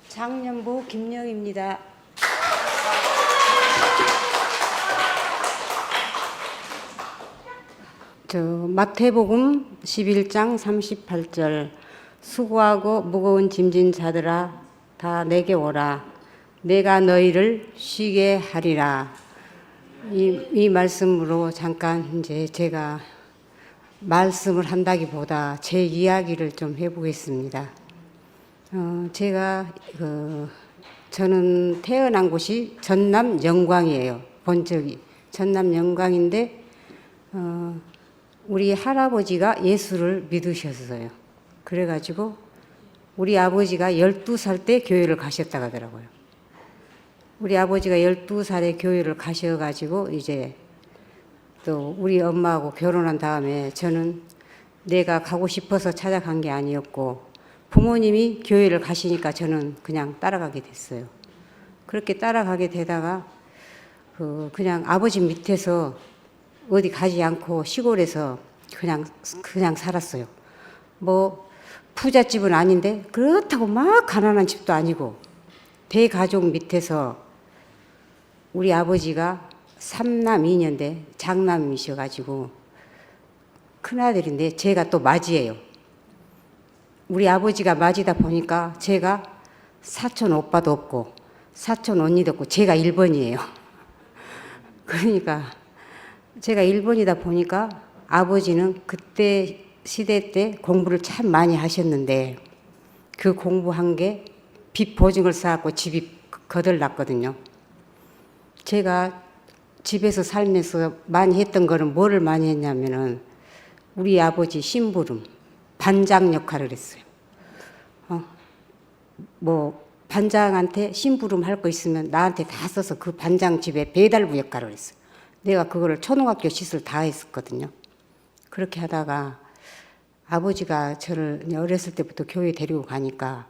장년부 김영입니다. 마태복음 11장 38절 수고하고 무거운 짐진 자들아 다 내게 오라 내가 너희를 쉬게 하리라. 이 말씀으로 잠깐 이제 제가 말씀을 한다기보다 제 이야기를 좀 해보겠습니다. 저는 태어난 곳이 전남 영광이에요. 본적이 전남 영광인데 우리 할아버지가 예수를 믿으셨어요. 그래가지고 우리 아버지가 12살 때 교회를 가셨다고 하더라고요. 우리 아버지가 12살에 교회를 가셔가지고 이제 또 우리 엄마하고 결혼한 다음에 저는 내가 가고 싶어서 찾아간 게 아니었고 부모님이 교회를 가시니까 저는 그냥 따라가게 됐어요. 그렇게 따라가게 되다가 그냥 아버지 밑에서 어디 가지 않고 시골에서 그냥 살았어요. 뭐 부잣집은 아닌데 그렇다고 막 가난한 집도 아니고 대가족 밑에서 우리 아버지가 3남 2년대 장남이셔가지고 큰아들인데 제가 또 맞이에요. 우리 아버지가 맞이다 보니까 제가 사촌 오빠도 없고 사촌 언니도 없고 제가 1번이에요. 그러니까 제가 1번이다 보니까 아버지는 그때 시대 때 공부를 참 많이 하셨는데 그 공부한 게 빚 보증을 쌓았고 집이 거덜났거든요. 제가 집에서 살면서 많이 했던 거는 뭐를 많이 했냐면은 우리 아버지 심부름, 반장 역할을 했어요. 뭐 반장한테 심부름 할 거 있으면 나한테 다 써서 그 반장 집에 배달부 역할을 했어요. 내가 그거를 초등학교 시설 다 했었거든요. 그렇게 하다가 아버지가 저를 어렸을 때부터 교회 데리고 가니까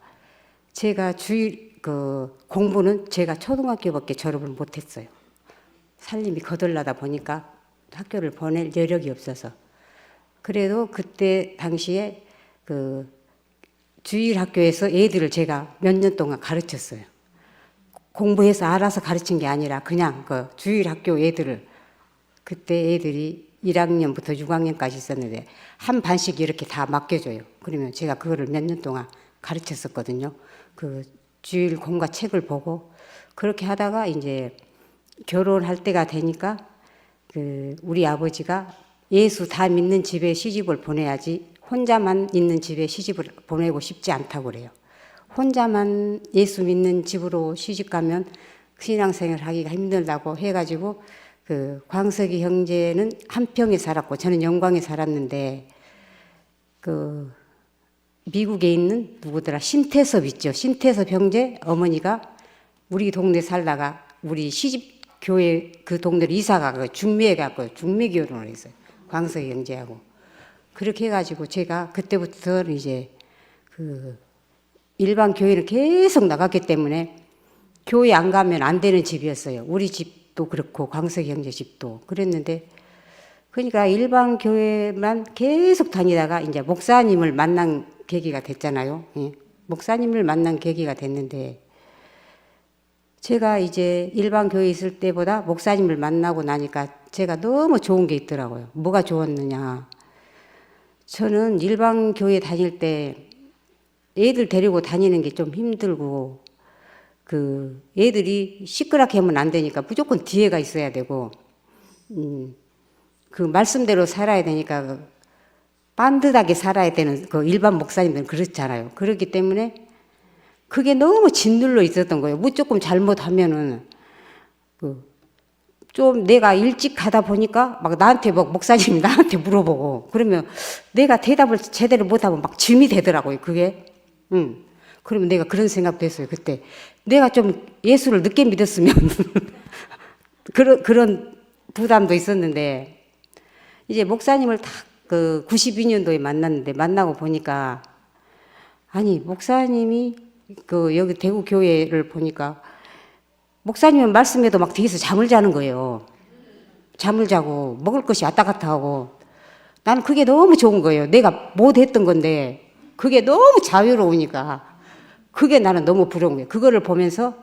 제가 공부는 제가 초등학교밖에 졸업을 못했어요. 살림이 거덜나다 보니까 학교를 보낼 여력이 없어서. 그래도 그때 당시에 주일학교에서 애들을 제가 몇 년 동안 가르쳤어요. 공부해서 알아서 가르친 게 아니라 그냥 주일학교 애들을 그때 애들이 1학년부터 6학년까지 있었는데 한 반씩 이렇게 다 맡겨줘요. 그러면 제가 그거를 몇 년 동안 가르쳤었거든요. 그 주일 공과 책을 보고 그렇게 하다가 이제 결혼할 때가 되니까 우리 아버지가 예수 다 믿는 집에 시집을 보내야지 혼자만 있는 집에 시집을 보내고 싶지 않다고 그래요. 혼자만 예수 믿는 집으로 시집 가면 신앙생활 하기가 힘들다고 해가지고 광석이 형제는 한평에 살았고 저는 영광에 살았는데 미국에 있는 누구더라 신태섭 있죠. 신태섭 형제 어머니가 우리 동네 살다가 우리 시집 교회 그 동네로 이사 가고 중매에 가고 중매 결혼을 했어요. 광석이 형제하고 그렇게 해가지고 제가 그때부터 이제 일반 교회를 계속 나갔기 때문에 교회 안 가면 안 되는 집이었어요. 우리 집도 그렇고 광석이 형제 집도 그랬는데 그러니까 일반 교회만 계속 다니다가 이제 목사님을 만난 계기가 됐잖아요. 예. 목사님을 만난 계기가 됐는데 제가 이제 일반 교회에 있을 때보다 목사님을 만나고 나니까 제가 너무 좋은 게 있더라고요. 뭐가 좋았느냐. 저는 일반 교회 다닐 때 애들 데리고 다니는 게 좀 힘들고 애들이 시끄럽게 하면 안 되니까 무조건 뒤에가 있어야 되고 그 말씀대로 살아야 되니까 반듯하게 살아야 되는 일반 목사님들은 그렇잖아요. 그렇기 때문에 그게 너무 짓눌러 있었던 거예요. 뭐 조금 잘못하면은 좀 내가 일찍 가다 보니까 막 나한테 목사님이 나한테 물어보고 그러면 내가 대답을 제대로 못하면 막 짐이 되더라고요. 그게. 그러면 내가 그런 생각도 했어요. 그때 내가 좀 예수를 늦게 믿었으면 그런 부담도 있었는데 이제 목사님을 딱 92년도에 만났는데 만나고 보니까 아니 목사님이 여기 대구 교회를 보니까 목사님은 말씀에도 막 뒤에서 잠을 자는 거예요. 잠을 자고 먹을 것이 왔다 갔다 하고 나는 그게 너무 좋은 거예요. 내가 못했던 건데 그게 너무 자유로우니까 그게 나는 너무 부러운 거예요. 그거를 보면서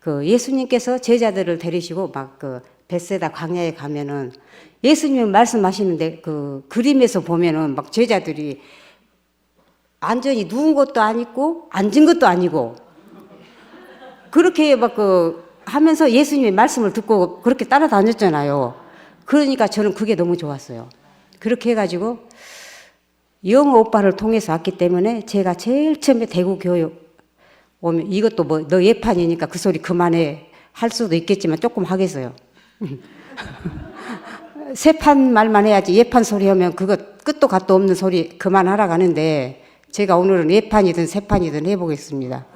그 예수님께서 제자들을 데리시고 막 그 벳세다 광야에 가면은 예수님이 말씀하시는데 그 그림에서 보면은 막 제자들이 완전히 누운 것도 아니고 앉은 것도 아니고 그렇게 막 그 하면서 예수님의 말씀을 듣고 그렇게 따라다녔잖아요. 그러니까 저는 그게 너무 좋았어요. 그렇게 해가지고 영호 오빠를 통해서 왔기 때문에 제가 제일 처음에 대구 교회 오면 이것도 뭐 너 예판이니까 그 소리 그만해 할 수도 있겠지만 조금 하겠어요. 세판 말만 해야지 예판 소리 하면 그거 끝도 갓도 없는 소리 그만하라고 하는데 제가 오늘은 예판이든 세판이든 해보겠습니다.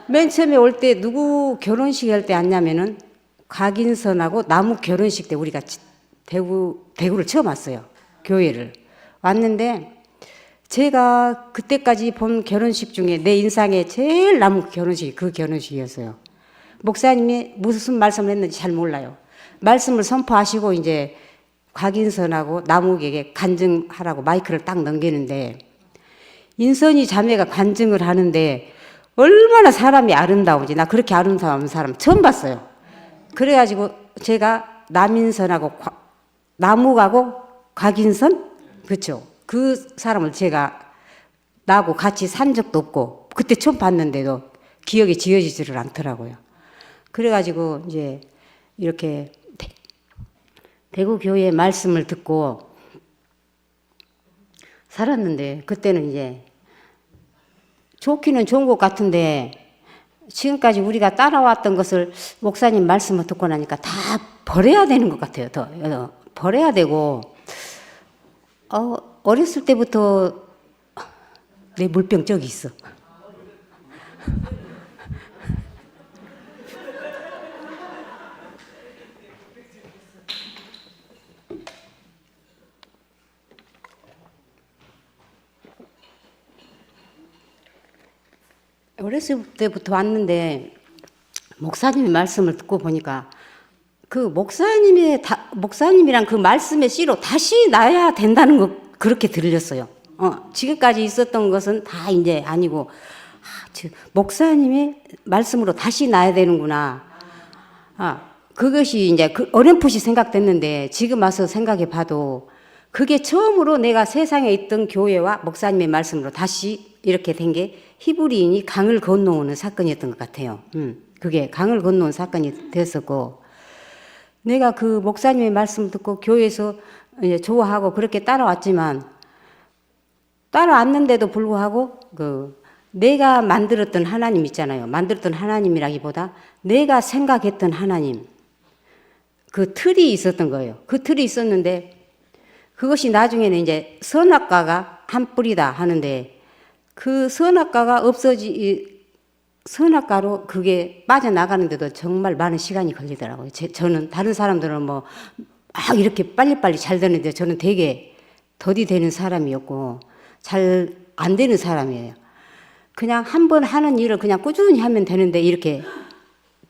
맨 처음에 올 때 누구 결혼식 할 때 왔냐면은 곽인선하고 남욱 결혼식 때 우리가 대구를 처음 왔어요. 교회를 왔는데 제가 그때까지 본 결혼식 중에 내 인상에 제일 남욱 결혼식이 그 결혼식이었어요. 목사님이 무슨 말씀을 했는지 잘 몰라요. 말씀을 선포하시고 이제 곽인선하고 남욱에게 간증하라고 마이크를 딱 넘기는데 인선이 자매가 간증을 하는데 얼마나 사람이 아름다운지 나 그렇게 아름다운 사람 처음 봤어요. 그래가지고 제가 남인선하고 남욱하고 곽인선 그렇죠. 그 사람을 제가 나하고 같이 산 적도 없고 그때 처음 봤는데도 기억이 지워지지를 않더라고요. 그래가지고 이제 이렇게 대구 교회의 말씀을 듣고 살았는데 그때는 이제 좋기는 좋은 것 같은데 지금까지 우리가 따라왔던 것을 목사님 말씀을 듣고 나니까 다 버려야 되는 것 같아요. 더 버려야 되고 어렸을 때부터 내 물병 저기 있어. 어렸을 때부터 왔는데 목사님의 말씀을 듣고 보니까 그 목사님이랑 그 말씀의 씨로 다시 나야 된다는 거 그렇게 들렸어요. 지금까지 있었던 것은 다 이제 아니고 목사님의 말씀으로 다시 나야 되는구나. 그것이 이제 어렴풋이 생각됐는데 지금 와서 생각해 봐도 그게 처음으로 내가 세상에 있던 교회와 목사님의 말씀으로 다시 이렇게 된 게 히브리인이 강을 건너오는 사건이었던 것 같아요. 그게 강을 건너온 사건이 됐었고 내가 그 목사님의 말씀 듣고 교회에서 이제 좋아하고 그렇게 따라왔지만 따라왔는데도 불구하고 내가 만들었던 하나님 있잖아요. 만들었던 하나님이라기보다 내가 생각했던 하나님 그 틀이 있었던 거예요. 그 틀이 있었는데 그것이 나중에는 이제 선악과가 한 뿌리다 하는데 그 선악과가 선악과로 그게 빠져나가는데도 정말 많은 시간이 걸리더라고요. 저는 다른 사람들은 뭐 이렇게 빨리빨리 잘 되는데 저는 되게 더디 되는 사람이었고 잘 안 되는 사람이에요. 그냥 한 번 하는 일을 그냥 꾸준히 하면 되는데 이렇게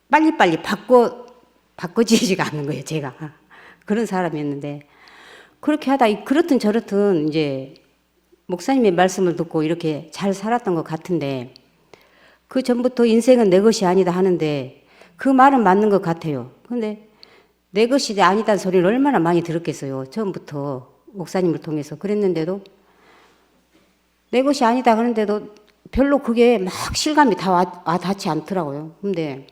빨리빨리 바꿔지지가 않는 거예요. 제가 그런 사람이었는데 그렇게 하다 그렇든 저렇든 이제 목사님의 말씀을 듣고 이렇게 잘 살았던 것 같은데 그 전부터 인생은 내 것이 아니다 하는데 그 말은 맞는 것 같아요. 근데 내 것이 아니다는 소리를 얼마나 많이 들었겠어요. 처음부터 목사님을 통해서 그랬는데도 내 것이 아니다 하는데도 별로 그게 막 실감이 다 와 닿지 않더라고요. 근데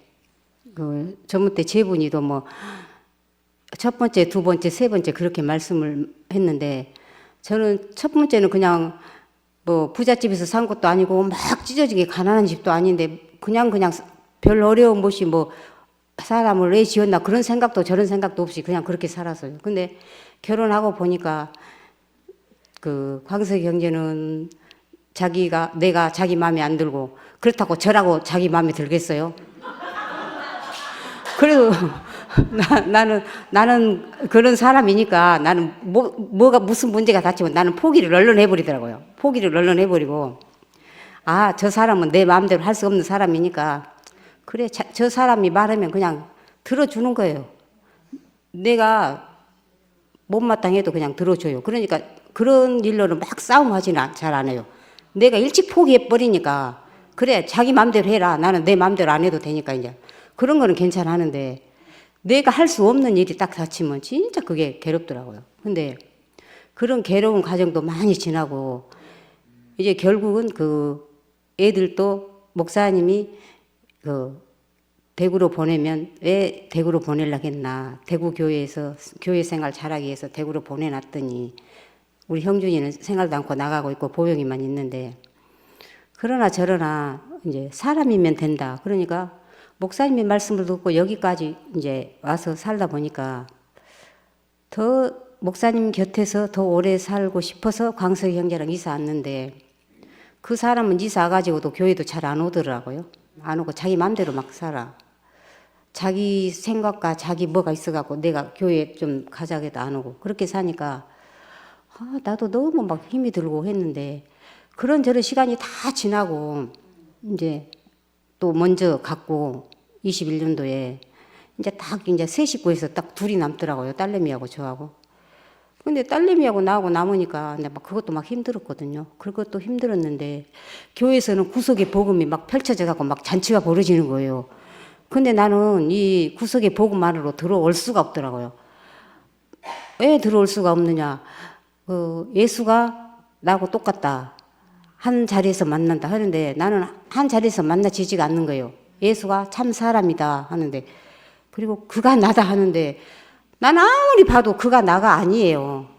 그 전부 때 제분이도 뭐 첫 번째, 두 번째, 세 번째 그렇게 말씀을 했는데 저는 첫 번째는 그냥 뭐 부잣집에서 산 것도 아니고 막 찢어지게 가난한 집도 아닌데 그냥 별 어려움 없이 뭐 사람을 왜 지었나 그런 생각도 저런 생각도 없이 그냥 그렇게 살았어요. 근데 결혼하고 보니까 그 광석이 형제는 내가 자기 마음에 안 들고 그렇다고 저라고 자기 마음에 들겠어요? 그래도 나는 그런 사람이니까 나는 뭐가 무슨 문제가 닥치면 나는 포기를 얼른 해버리더라고요. 포기를 얼른 해버리고 저 사람은 내 마음대로 할 수 없는 사람이니까 그래 저 사람이 말하면 그냥 들어주는 거예요. 내가 못마땅해도 그냥 들어줘요. 그러니까 그런 일로는 막 싸움하지는 잘 안 해요. 내가 일찍 포기해버리니까 그래 자기 마음대로 해라. 나는 내 마음대로 안 해도 되니까 이제 그런 거는 괜찮아 하는데 내가 할 수 없는 일이 딱 닥치면 진짜 그게 괴롭더라고요. 근데 그런 괴로운 과정도 많이 지나고 이제 결국은 그 애들도 목사님이 그 대구로 보내면 왜 대구로 보내려고 했나. 대구 교회에서 교회 생활 잘하기 위해서 대구로 보내놨더니 우리 형준이는 생활도 않고 나가고 있고 보영이만 있는데 그러나 저러나 이제 사람이면 된다. 그러니까 목사님의 말씀을 듣고 여기까지 이제 와서 살다 보니까 더 목사님 곁에서 더 오래 살고 싶어서 광석이 형제랑 이사 왔는데 그 사람은 이사 와가지고도 교회도 잘 안 오더라고요. 안 오고 자기 마음대로 막 살아. 자기 생각과 자기 뭐가 있어갖고 내가 교회 좀 가자 해도 안 오고 그렇게 사니까 나도 너무 막 힘이 들고 했는데 그런저런 시간이 다 지나고 이제 또 먼저 갔고 21년도에 이제 딱 이제 세 식구에서 딱 둘이 남더라고요. 딸내미하고 저하고. 근데 딸내미하고 나하고 남으니까 막 그것도 막 힘들었거든요. 그것도 힘들었는데 교회에서는 구속의 복음이 막 펼쳐져 갖고 막 잔치가 벌어지는 거예요. 근데 나는 이 구속의 복음 안으로 들어올 수가 없더라고요. 왜 들어올 수가 없느냐. 예수가 나하고 똑같다. 한 자리에서 만난다 하는데 나는 한 자리에서 만나지지가 않는 거예요. 예수가 참 사람이다 하는데 그리고 그가 나다 하는데 나는 아무리 봐도 그가 나가 아니에요.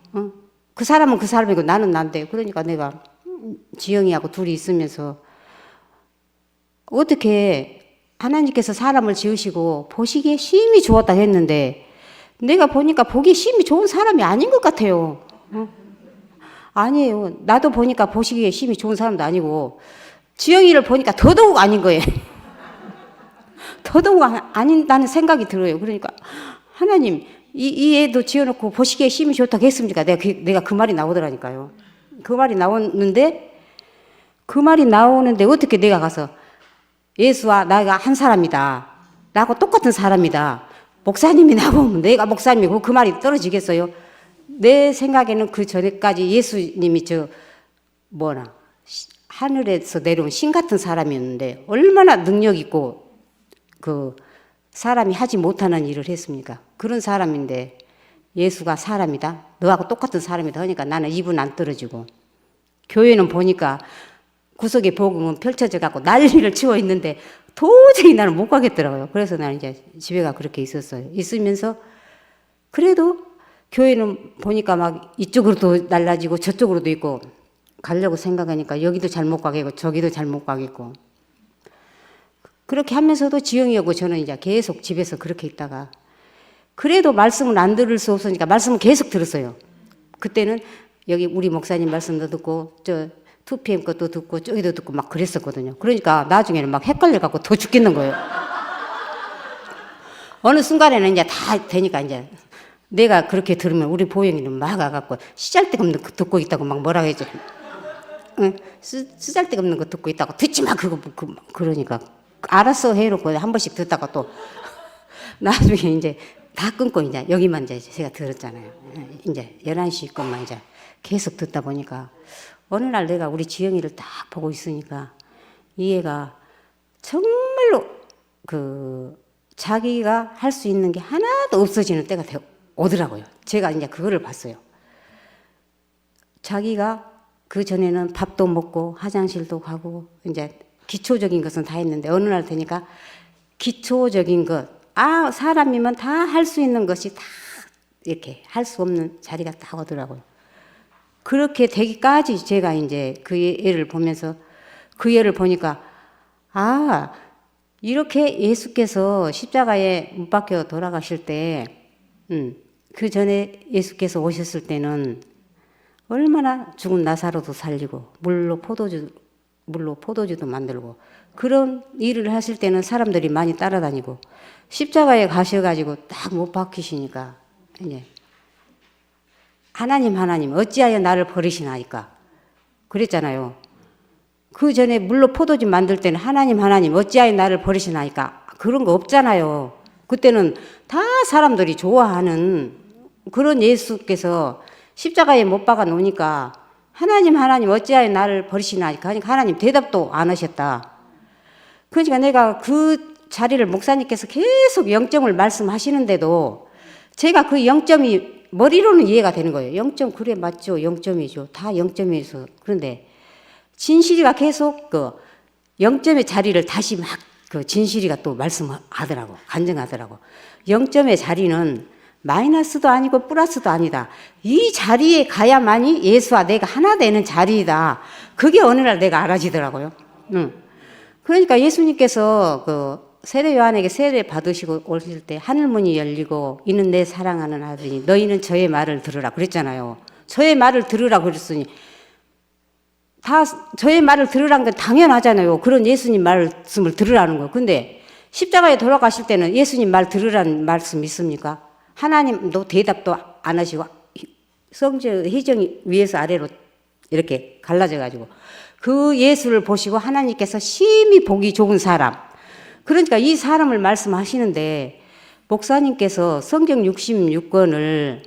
그 사람은 그 사람이고 나는 난데 그러니까 내가 지영이하고 둘이 있으면서 어떻게 하나님께서 사람을 지으시고 보시기에 심히 좋았다 했는데 내가 보니까 보기에 심히 좋은 사람이 아닌 것 같아요. 아니에요. 나도 보니까 보시기에 심히 좋은 사람도 아니고 지영이를 보니까 더더욱 아닌 거예요. 더더욱 아닌다는 생각이 들어요. 그러니까 하나님 이 애도 지어놓고 보시기에 심히 좋다고 했습니까? 내가 그 말이 나오더라니까요. 그 말이 나오는데 어떻게 내가 가서 예수와 나가 한 사람이다. 나하고 똑같은 사람이다. 목사님이 나오면 내가 목사님이고 그 말이 떨어지겠어요? 내 생각에는 그 전에까지 예수님이 하늘에서 내려온 신 같은 사람이었는데 얼마나 능력 있고 그 사람이 하지 못하는 일을 했습니까? 그런 사람인데 예수가 사람이다. 너하고 똑같은 사람이다 하니까 나는 입은 안 떨어지고 교회는 보니까 구속의 복음은 펼쳐져 갖고 난리를 치고 있는데 도저히 나는 못 가겠더라고요. 그래서 나는 이제 집에가 그렇게 있었어요. 있으면서 그래도 교회는 보니까 막 이쪽으로도 날라지고 저쪽으로도 있고 가려고 생각하니까 여기도 잘 못 가겠고 저기도 잘 못 가겠고 그렇게 하면서도 지영이하고 저는 이제 계속 집에서 그렇게 있다가 그래도 말씀을 안 들을 수 없으니까 말씀을 계속 들었어요. 그때는 여기 우리 목사님 말씀도 듣고 저 2PM 것도 듣고 저기도 듣고 막 그랬었거든요. 그러니까 나중에는 막 헷갈려갖고 더 죽겠는 거예요. 어느 순간에는 이제 다 되니까 이제 내가 그렇게 들으면 우리 보영이는 막 와갖고 쓰잘데없는 거 듣고 있다고 막 뭐라 해줘. 쓰잘데없는 거 듣고 있다고 듣지 마 그거 그러니까 알았어 해놓고 한 번씩 듣다가 또 나중에 이제 다 끊고 이제 여기만 이제 제가 들었잖아요. 이제 11시 것만 이제 계속 듣다 보니까 어느 날 내가 우리 지영이를 딱 보고 있으니까 이 애가 정말로 자기가 할 수 있는 게 하나도 없어지는 때가 오더라고요. 제가 이제 그거를 봤어요. 자기가 그 전에는 밥도 먹고 화장실도 가고 이제 기초적인 것은 다 했는데 어느 날 되니까 기초적인 것, 사람이면 다 할 수 있는 것이 다 이렇게 할 수 없는 자리가 딱 오더라고요. 그렇게 되기까지 제가 이제 그 애를 보면서 그 애를 보니까 이렇게 예수께서 십자가에 못 박혀 돌아가실 때 그 전에 예수께서 오셨을 때는 얼마나 죽은 나사로도 살리고 물로 포도주도 만들고 그런 일을 하실 때는 사람들이 많이 따라다니고 십자가에 가셔가지고 딱 못 박히시니까 이제 하나님 어찌하여 나를 버리시나이까 그랬잖아요. 그 전에 물로 포도주 만들 때는 하나님 어찌하여 나를 버리시나이까 그런 거 없잖아요. 그때는 다 사람들이 좋아하는 그런 예수께서 십자가에 못 박아 놓으니까 하나님 어찌하여 나를 버리시나 하니까 하나님 대답도 안 하셨다. 그러니까 내가 그 자리를 목사님께서 계속 영점을 말씀하시는데도 제가 그 영점이 머리로는 이해가 되는 거예요. 영점 그래 맞죠. 영점이죠. 다 영점이죠. 그런데 진실이가 계속 그 영점의 자리를 다시 막 그 진실이가 또 말씀하더라고. 간증하더라고. 영점의 자리는 마이너스도 아니고 플러스도 아니다. 이 자리에 가야만이 예수와 내가 하나 되는 자리이다. 그게 어느 날 내가 알아지더라고요. 그러니까 예수님께서 그 세례 요한에게 세례 받으시고 오실 때 하늘문이 열리고 이는 내 사랑하는 아들이니 너희는 저의 말을 들으라 그랬잖아요. 저의 말을 들으라 그랬으니 다 저의 말을 들으라는 건 당연하잖아요. 그런 예수님 말씀을 들으라는 거. 근데 십자가에 돌아가실 때는 예수님 말 들으라는 말씀 있습니까? 하나님도 대답도 안 하시고 성전 회정이 위에서 아래로 이렇게 갈라져 가지고 그 예수를 보시고 하나님께서 심히 보기 좋은 사람, 그러니까 이 사람을 말씀하시는데 목사님께서 성경 66권을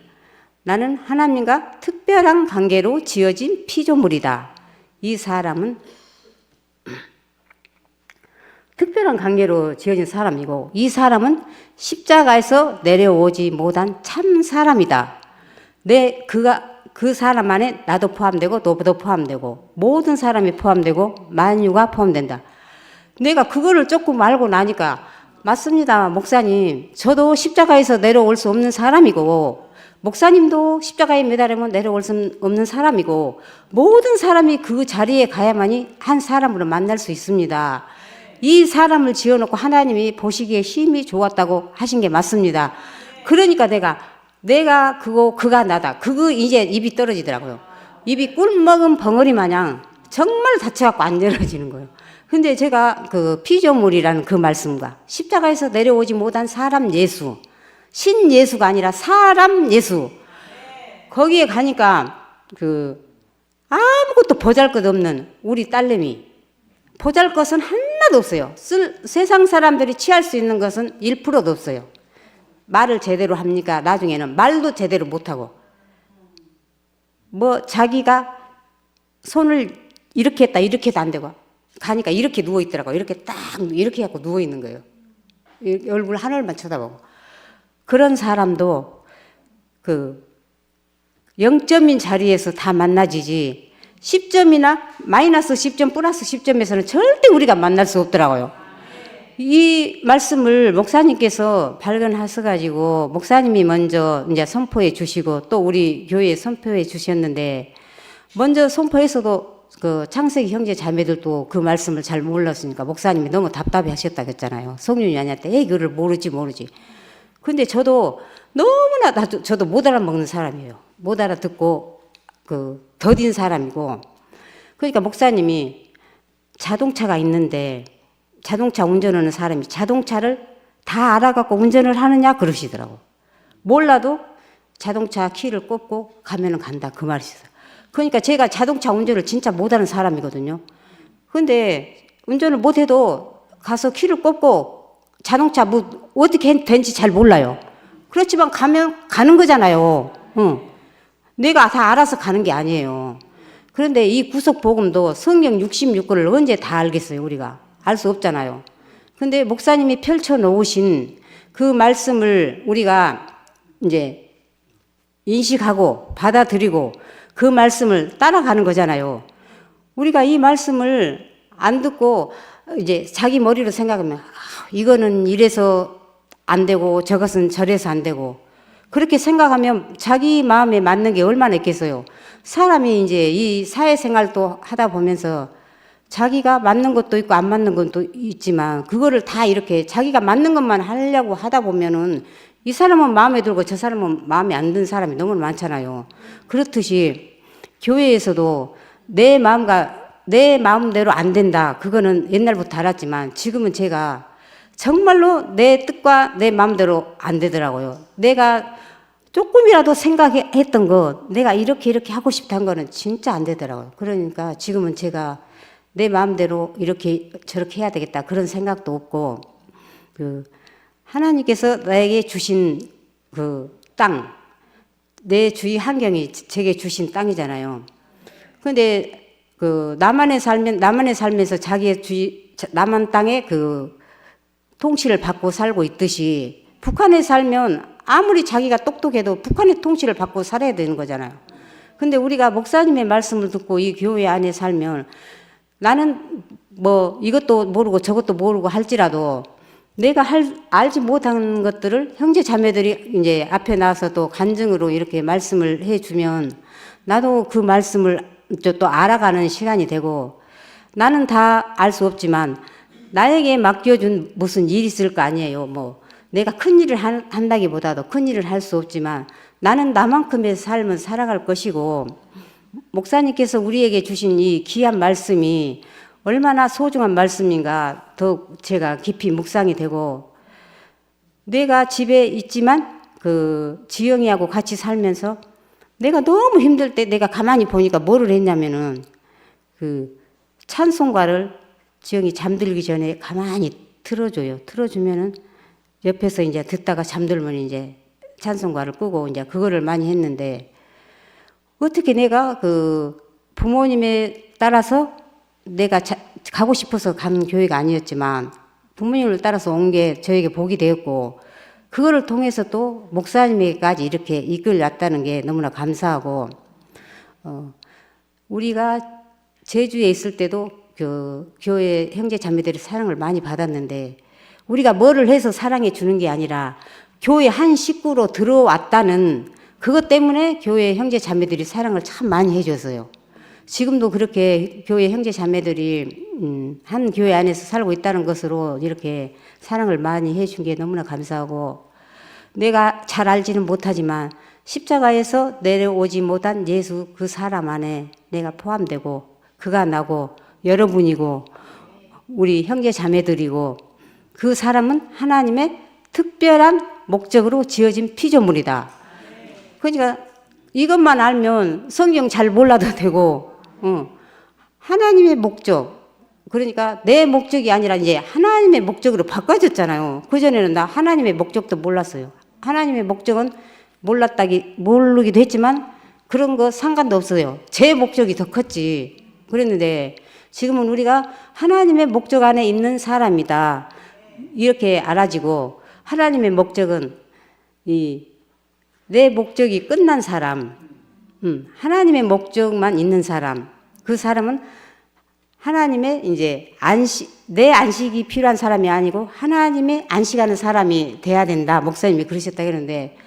나는 하나님과 특별한 관계로 지어진 피조물이다. 이 사람은 특별한 관계로 지어진 사람이고 이 사람은 십자가에서 내려오지 못한 참 사람이다. 그 사람 안에 나도 포함되고 너도 포함되고 모든 사람이 포함되고 만유가 포함된다. 내가 그거를 조금 알고 나니까 맞습니다. 목사님, 저도 십자가에서 내려올 수 없는 사람이고 목사님도 십자가에 매달리면 내려올 수 없는 사람이고 모든 사람이 그 자리에 가야만이 한 사람으로 만날 수 있습니다. 이 사람을 지어놓고 하나님이 보시기에 힘이 좋았다고 하신 게 맞습니다. 그러니까 내가 그가 나다. 그거 이제 입이 떨어지더라고요. 입이 꿀 먹은 벙어리 마냥 정말 다쳐갖고 안 열어지는 거예요. 근데 제가 그 피조물이라는 그 말씀과 십자가에서 내려오지 못한 사람 예수, 신 예수가 아니라 사람 예수, 거기에 가니까 아무것도 보잘것없는 우리 딸내미, 보잘것은 하나도 없어요. 세상 사람들이 취할 수 있는 것은 1%도 없어요. 말을 제대로 합니까? 나중에는 말도 제대로 못하고 자기가 손을 이렇게 했다 이렇게 해도 안 되고 가니까 이렇게 누워있더라고요. 이렇게 딱 이렇게 하고 누워있는 거예요. 얼굴 하늘만 쳐다보고. 그런 사람도 그 0점인 자리에서 다 만나지지 10점이나 마이너스 10점 플러스 10점에서는 절대 우리가 만날 수 없더라고요. 이 말씀을 목사님께서 발견하셔가지고 목사님이 먼저 이제 선포해 주시고 또 우리 교회에 선포해 주셨는데 먼저 선포해서도 그 창세기 형제 자매들도 그 말씀을 잘 몰랐으니까 목사님이 너무 답답해 하셨다고 했잖아요. 성윤이한테 그걸 모르지. 근데 저도 너무나 저도 못 알아먹는 사람이에요. 못 알아듣고 더딘 사람이고. 그러니까 목사님이 자동차가 있는데 자동차 운전하는 사람이 자동차를 다 알아갖고 운전을 하느냐 그러시더라고. 몰라도 자동차 키를 꽂고 가면은 간다 그 말이었어요. 그러니까 제가 자동차 운전을 진짜 못하는 사람이거든요. 근데 운전을 못해도 가서 키를 꽂고 자동차 어떻게 된지 잘 몰라요. 그렇지만 가면 가는 거잖아요. 내가 다 알아서 가는 게 아니에요. 그런데 이 구속복음도 성경 66권을 언제 다 알겠어요, 우리가. 알 수 없잖아요. 근데 목사님이 펼쳐놓으신 그 말씀을 우리가 이제 인식하고 받아들이고 그 말씀을 따라가는 거잖아요. 우리가 이 말씀을 안 듣고 이제 자기 머리로 생각하면 이거는 이래서 안 되고 저것은 저래서 안 되고 그렇게 생각하면 자기 마음에 맞는 게 얼마나 있겠어요. 사람이 이제 이 사회생활도 하다 보면서 자기가 맞는 것도 있고 안 맞는 것도 있지만 그거를 다 이렇게 자기가 맞는 것만 하려고 하다 보면은 이 사람은 마음에 들고 저 사람은 마음에 안 드는 사람이 너무 많잖아요. 그렇듯이 교회에서도 내 마음대로 안 된다. 그거는 옛날부터 알았지만 지금은 제가 정말로 내 뜻과 내 마음대로 안 되더라고요. 내가 조금이라도 생각했던 거, 내가 이렇게 하고 싶다는 거는 진짜 안 되더라고요. 그러니까 지금은 제가 내 마음대로 이렇게 저렇게 해야 되겠다 그런 생각도 없고 하나님께서 나에게 주신 그 땅, 내 주위 환경이 제게 주신 땅이잖아요. 근데 그 남한에 살면서 자기의 남한 땅에 그 통치를 받고 살고 있듯이 북한에 살면 아무리 자기가 똑똑해도 북한의 통치를 받고 살아야 되는 거잖아요. 근데 우리가 목사님의 말씀을 듣고 이 교회 안에 살면 나는 뭐 이것도 모르고 저것도 모르고 할지라도 내가 알지 못하는 것들을 형제 자매들이 이제 앞에 나와서 또 간증으로 이렇게 말씀을 해주면 나도 그 말씀을 또 알아가는 시간이 되고, 나는 다 알 수 없지만 나에게 맡겨준 무슨 일이 있을 거 아니에요. 뭐 내가 큰 일을 한다기보다도 큰 일을 할 수 없지만 나는 나만큼의 삶을 살아갈 것이고, 목사님께서 우리에게 주신 이 귀한 말씀이 얼마나 소중한 말씀인가 더욱 제가 깊이 묵상이 되고, 내가 집에 있지만 그 지영이하고 같이 살면서 내가 너무 힘들 때 내가 가만히 보니까 뭐를 했냐면은 그 찬송가를 지영이 잠들기 전에 가만히 틀어줘요. 틀어주면은 옆에서 이제 듣다가 잠들면 이제 찬송가를 끄고 이제 그거를 많이 했는데, 어떻게 내가 그 부모님에 따라서 내가 가고 싶어서 간 교회가 아니었지만 부모님을 따라서 온 게 저에게 복이 되었고, 그거를 통해서 또 목사님에게까지 이렇게 이끌렸다는 게 너무나 감사하고, 우리가 제주에 있을 때도 그 교회 형제 자매들의 사랑을 많이 받았는데, 우리가 뭐를 해서 사랑해 주는 게 아니라 교회 한 식구로 들어왔다는 그것 때문에 교회 형제 자매들이 사랑을 참 많이 해줬어요. 지금도 그렇게 교회 형제 자매들이 한 교회 안에서 살고 있다는 것으로 이렇게 사랑을 많이 해준 게 너무나 감사하고, 내가 잘 알지는 못하지만 십자가에서 내려오지 못한 예수 그 사람 안에 내가 포함되고, 그가 나고 여러분이고 우리 형제 자매들이고, 그 사람은 하나님의 특별한 목적으로 지어진 피조물이다. 그러니까 이것만 알면 성경 잘 몰라도 되고, 하나님의 목적, 그러니까 내 목적이 아니라 이제 하나님의 목적으로 바꿔졌잖아요. 그전에는 나 하나님의 목적도 몰랐어요. 하나님의 목적은 모르기도 했지만 그런 거 상관도 없어요. 제 목적이 더 컸지. 그랬는데 지금은 우리가 하나님의 목적 안에 있는 사람이다, 이렇게 알아지고, 하나님의 목적은 내 목적이 끝난 사람, 하나님의 목적만 있는 사람, 그 사람은 하나님의 이제 내 안식이 필요한 사람이 아니고 하나님의 안식하는 사람이 돼야 된다. 목사님이 그러셨다 그러는데,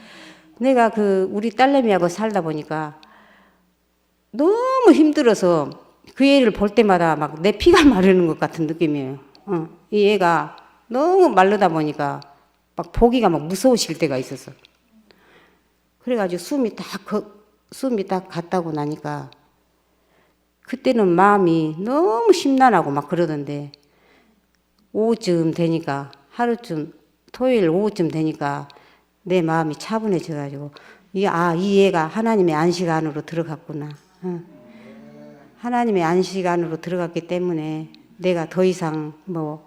내가 우리 딸내미하고 살다 보니까 너무 힘들어서 그 애를 볼 때마다 막 내 피가 마르는 것 같은 느낌이에요. 이 애가 너무 마르다 보니까 막 보기가 막 무서우실 때가 있었어. 그래가지고 숨이 딱 갔다고 나니까 그때는 마음이 너무 심란하고 막 그러던데, 오후쯤 되니까, 토요일 오후쯤 되니까 내 마음이 차분해져가지고, 이 애가 하나님의 안식 안으로 들어갔구나. 하나님의 안식 안으로 들어갔기 때문에 내가 더 이상 뭐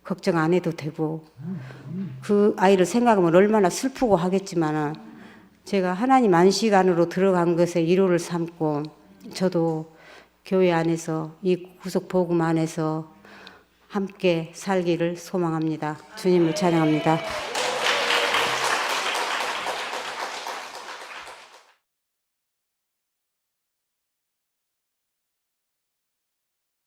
걱정 안 해도 되고, 그 아이를 생각하면 얼마나 슬프고 하겠지만 제가 하나님 안식 안으로 들어간 것에 위로를 삼고, 저도 교회 안에서 이 구속 복음 안에서 함께 살기를 소망합니다. 주님을 찬양합니다.